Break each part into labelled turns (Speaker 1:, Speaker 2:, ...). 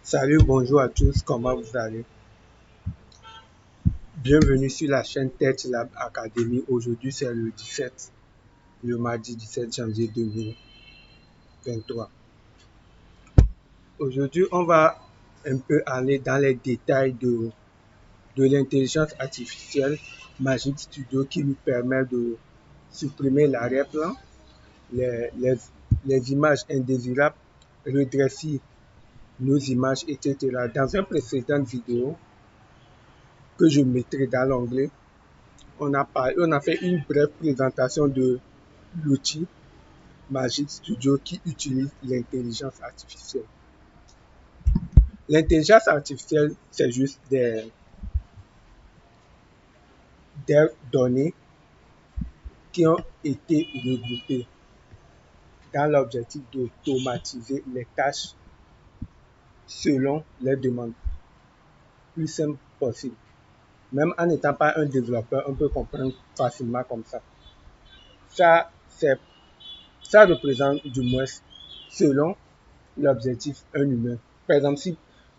Speaker 1: Salut, bonjour à tous, comment vous allez? Bienvenue sur la chaîne Tech Lab Academy. Aujourd'hui, c'est le mardi 17 janvier 2023. Aujourd'hui, on va un peu aller dans les détails de l'intelligence artificielle Magic Studio qui nous permet de supprimer l'arrière-plan, les, les, les images indésirables, redresser nos images, etc. Dans une précédente vidéo que je mettrai dans l'onglet, on a fait une brève présentation de l'outil Magic Studio qui utilise l'intelligence artificielle. L'intelligence artificielle, c'est juste des données qui ont été regroupées dans l'objectif d'automatiser les tâches selon les demandes plus simples possible. Même en n'étant pas un développeur, on peut comprendre facilement comme ça. Ça représente du moins, selon l'objectif, un humain. Par exemple, si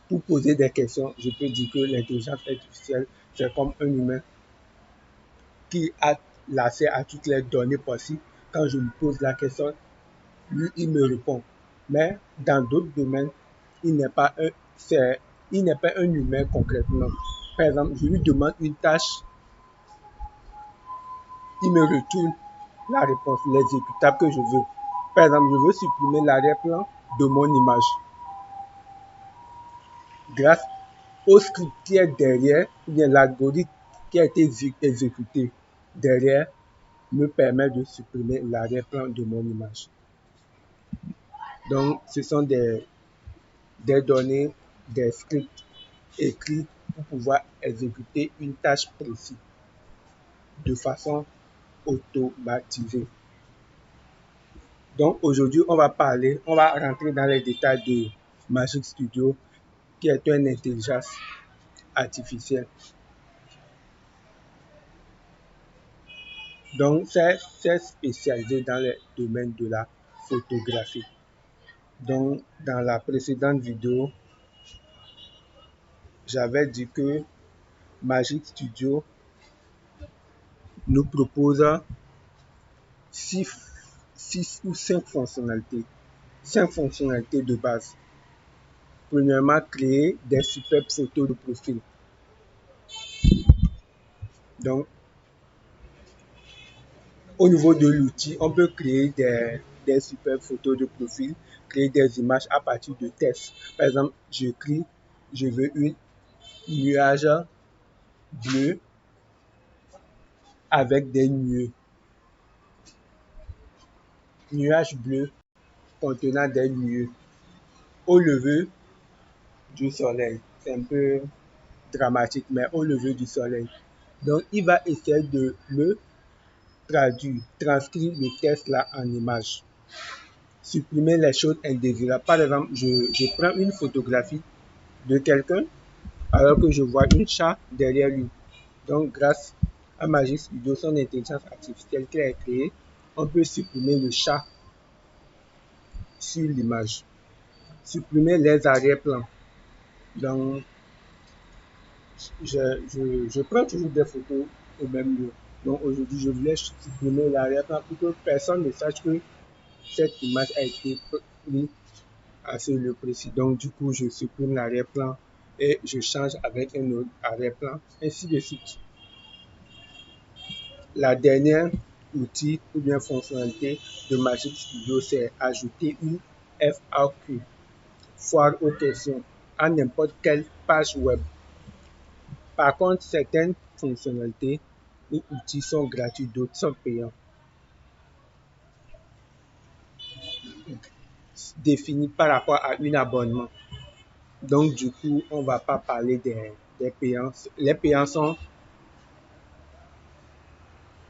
Speaker 1: pour poser des questions, je peux dire que l'intelligence artificielle, c'est comme un humain qui a l'accès à toutes les données possibles. Quand je lui pose la question, lui, il me répond. Mais dans d'autres domaines, il n'est pas un humain concrètement. Par exemple, je lui demande une tâche, il me retourne la réponse, l'exécutable que je veux. Par exemple, je veux supprimer l'arrière-plan de mon image. Grâce au script qui est derrière, ou bien l'algorithme qui a été exécuté derrière, me permet de supprimer l'arrière-plan de mon image. Donc, ce sont des données, des scripts écrits pour pouvoir exécuter une tâche précise de façon automatisée. Donc, aujourd'hui, on va rentrer dans les détails de Magic Studio, qui est une intelligence artificielle. Donc, c'est spécialisé dans le domaine de la photographie. Donc, dans la précédente vidéo, j'avais dit que Magic Studio nous propose 6 ou 5 fonctionnalités. 5 fonctionnalités de base. Premièrement, créer des superbes photos de profil. Donc, au niveau de l'outil, on peut créer des superbes photos de profil, créer des images à partir de tests. Par exemple, je veux une nuage bleu avec des nuées. Nuage bleu contenant des nuées au lever du soleil. C'est un peu dramatique, mais au lever du soleil. Donc, il va essayer de me transcrire le texte là en image. Supprimer les choses indésirables. Par exemple, je prends une photographie de quelqu'un alors que je vois une chat derrière lui. Donc, grâce à Magic Studio, son intelligence artificielle qu'il a créée, on peut supprimer le chat sur l'image. Supprimer les arrière-plans. Donc, je prends toujours des photos au même lieu. Donc, aujourd'hui, je voulais supprimer l'arrière-plan pour que personne ne sache que cette image a été prise à ce lieu précis. Donc, du coup, je supprime l'arrière-plan et je change avec un autre arrière-plan, ainsi de suite. La dernière outil ou bien fonctionnalité de Magic Studio, c'est ajouter une FAQ, foire aux questions, à n'importe quelle page web. Par contre, certaines fonctionnalités ou outils sont gratuits, d'autres sont payants, définis par rapport à un abonnement. Donc, du coup, on ne va pas parler des payants. Les payants sont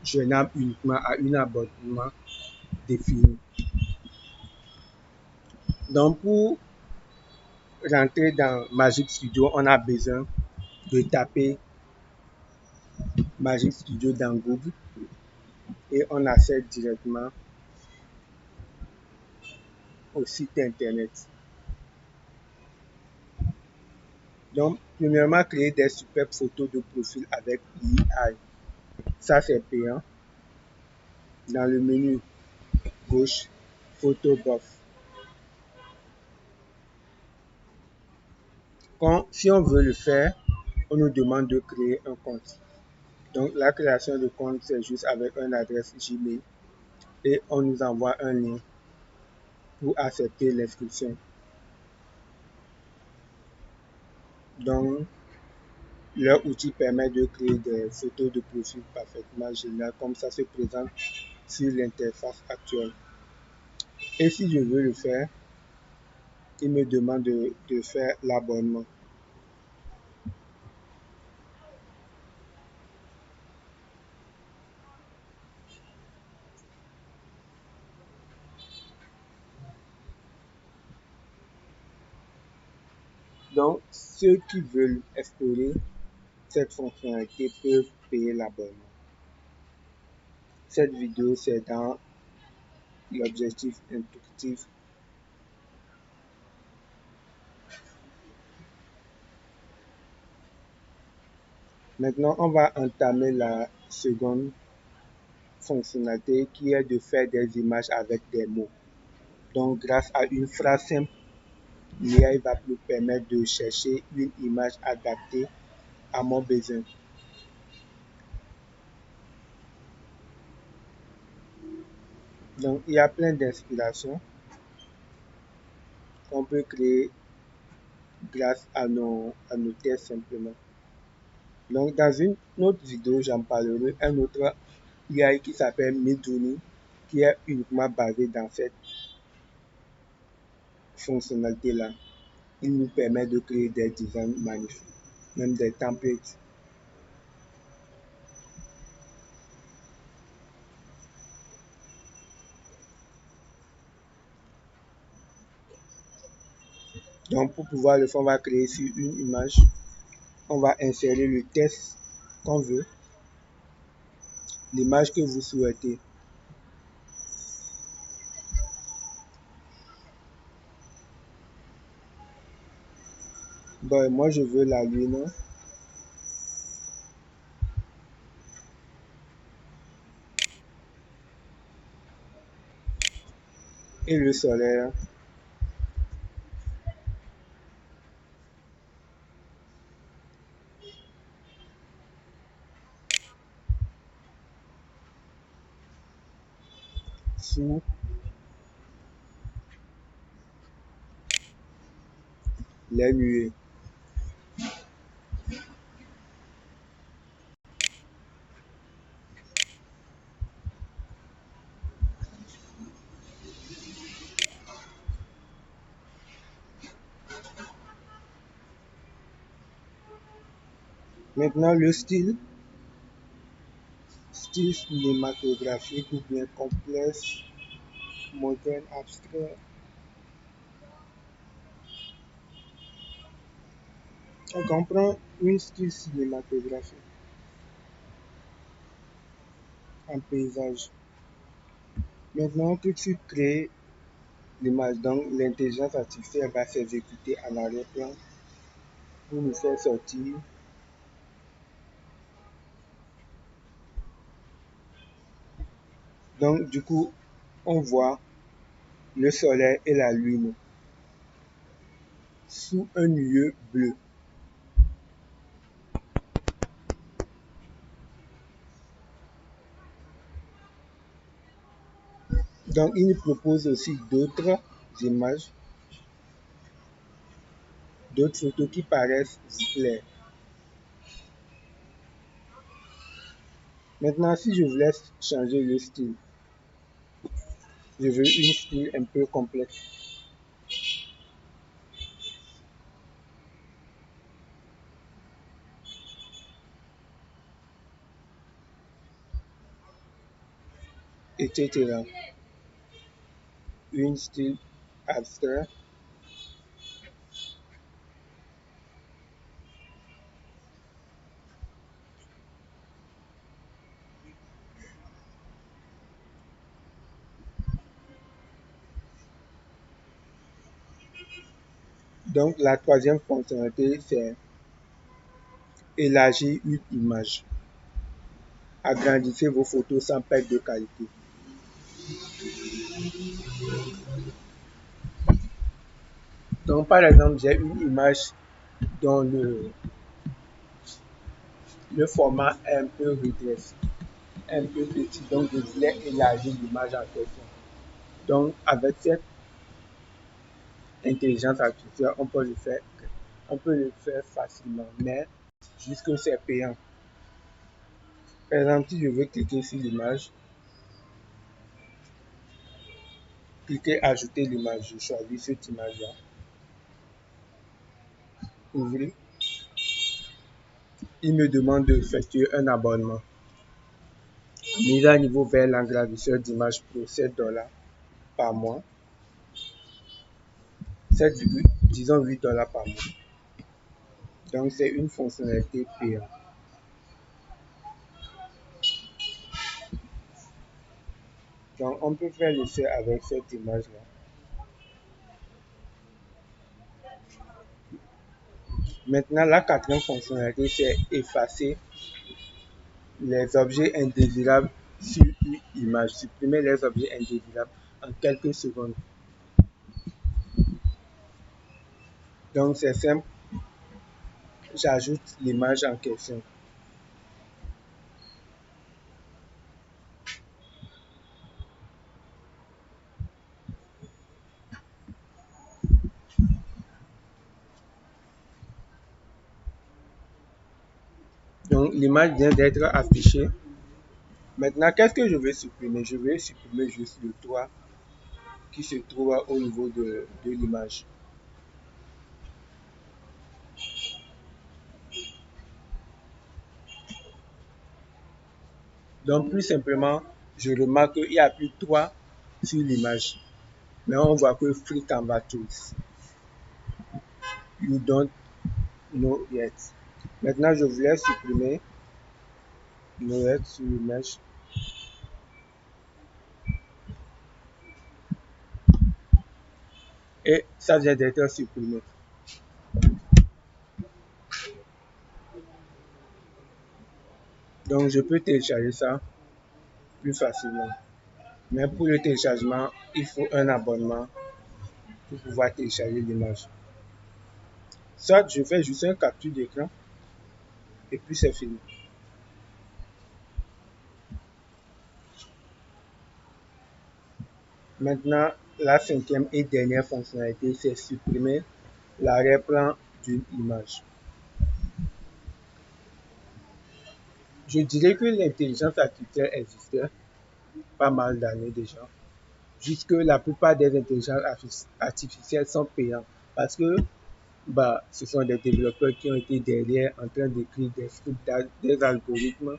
Speaker 1: joignables uniquement à un abonnement défini. Donc, pour rentrer dans Magic Studio, on a besoin de taper Magic Studio dans Google et on accède directement au site internet. Donc, premièrement, créer des superbes photos de profil avec l'IA. Ça, c'est payant. Dans le menu gauche, photo buff. Si on veut le faire, on nous demande de créer un compte. Donc, la création de compte, c'est juste avec une adresse Gmail et on nous envoie un lien pour accepter l'inscription. Donc, leur outil permet de créer des photos de profil parfaitement géniales, comme ça se présente sur l'interface actuelle. Et si je veux le faire, il me demande de faire l'abonnement. Donc, ceux qui veulent explorer cette fonctionnalité peuvent payer l'abonnement. Cette vidéo, c'est dans l'objectif instructif. Maintenant, on va entamer la seconde fonctionnalité qui est de faire des images avec des mots. Donc, grâce à une phrase simple, l'IA va nous permettre de chercher une image adaptée à mon besoin. Donc, il y a plein d'inspirations qu'on peut créer grâce à nos tests simplement. Donc, dans une autre vidéo, j'en parlerai un autre AI qui s'appelle Midjourney, qui est uniquement basé dans cette fonctionnalité-là. Il nous permet de créer des designs magnifiques, même des templates. Donc, pour pouvoir le faire, on va créer sur une image. On va insérer le texte qu'on veut, l'image que vous souhaitez. Bon, moi, je veux la lune et le soleil sous les nuées. Maintenant, le style cinématographique ou bien complexe, moderne, abstrait. On comprend un style cinématographique en paysage. Maintenant, on clique sur créer l'image. Donc, l'intelligence artificielle va s'exécuter en arrière-plan pour nous faire sortir. Donc, du coup, on voit le soleil et la lune sous un nuage bleu. Donc, il nous propose aussi d'autres images, d'autres photos qui paraissent claires. Maintenant, si je voulais changer le style, je veux un style un peu complexe. Etc. Un style abstrait. Donc, la troisième fonctionnalité, c'est élargir une image. Agrandissez vos photos sans perte de qualité. Donc, par exemple, j'ai une image dont le format est un peu rétréci, un peu petit, donc je voulais élargir l'image en question. Donc, avec cette intelligence artificielle, on peut le faire facilement, mais jusque c'est payant. Par exemple, si je veux cliquer sur l'image, cliquer ajouter l'image, je choisis cette image-là, ouvrir. Il me demande d'effectuer un abonnement. Mise à niveau vers l'engrandisseur d'image pro, $7 par mois. 7, disons $8 par mois. Donc c'est une fonctionnalité payante. Donc on peut faire l'essai avec cette image-là. Maintenant, la quatrième fonctionnalité, c'est effacer les objets indésirables sur une image. Supprimer les objets indésirables en quelques secondes. Donc c'est simple, j'ajoute l'image en question. Donc l'image vient d'être affichée. Maintenant, qu'est-ce que je vais supprimer? Je vais supprimer juste le toit qui se trouve au niveau de l'image. Donc plus simplement, je remarque qu'il n'y a plus de toit sur l'image. Mais on voit que Free Canva Tools. You don't know yet. Maintenant, je voulais supprimer no yet sur l'image. Et ça vient d'être supprimé. Donc je peux télécharger ça plus facilement. Mais pour le téléchargement, il faut un abonnement pour pouvoir télécharger l'image. Soit je fais juste un capture d'écran et puis c'est fini. Maintenant, la cinquième et dernière fonctionnalité, c'est supprimer l'arrière-plan d'une image. Je dirais que l'intelligence artificielle existait pas mal d'années déjà. Jusque la plupart des intelligences artificielles sont payantes parce que ce sont des développeurs qui ont été derrière en train d'écrire des scripts, des algorithmes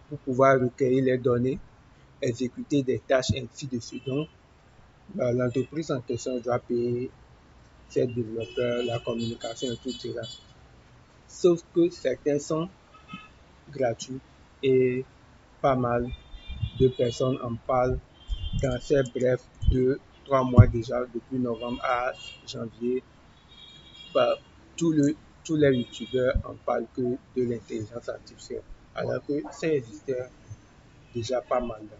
Speaker 1: pour pouvoir recueillir les données, exécuter des tâches, ainsi de suite. Donc, l'entreprise en question doit payer ses développeurs, la communication et tout cela. Sauf que certains sont gratuits et pas mal de personnes en parlent dans ces brefs 2-3 mois déjà, depuis novembre à janvier. Bah, tous les youtubeurs en parlent que de l'intelligence artificielle, alors que ça existait déjà pas mal d'années.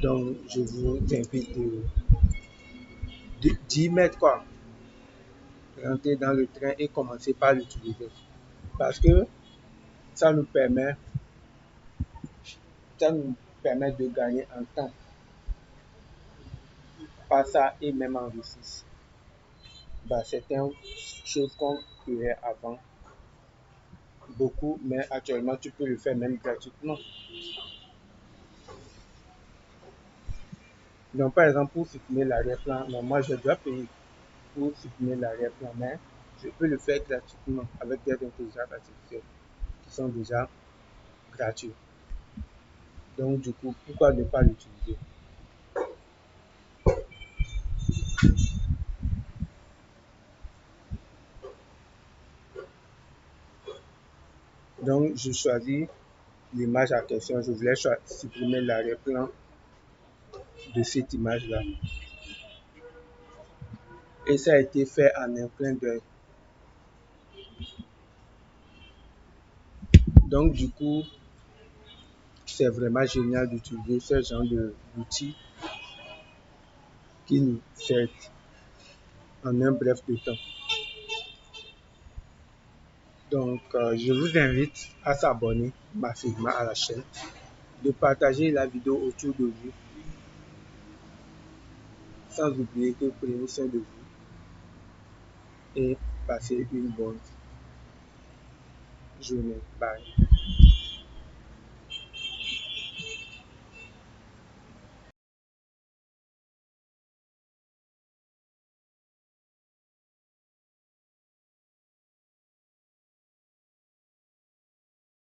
Speaker 1: Donc, je vous invite d'y mettre quoi, rentrer dans le train et commencer par l'utiliser. Parce que ça nous permet, ça nous permet de gagner en temps, pas ça et même en ressources. Certaines choses qu'on ferait avant beaucoup, mais actuellement tu peux le faire même gratuitement. Donc par exemple pour supprimer l'arrière-plan, moi je dois payer pour supprimer l'arrière-plan, mais je peux le faire gratuitement avec des intelligences artificielles qui sont déjà gratuites. Donc du coup, pourquoi ne pas l'utiliser? Donc je choisis l'image en question, je voulais supprimer l'arrière-plan de cette image-là. Et ça a été fait en un clin d'œil. Donc, du coup, c'est vraiment génial d'utiliser ce genre d'outils qui nous aident en un bref de temps. Donc, je vous invite à s'abonner massivement à la chaîne, de partager la vidéo autour de vous, sans oublier que prenez soin de vous et passez une bonne journée. Bye.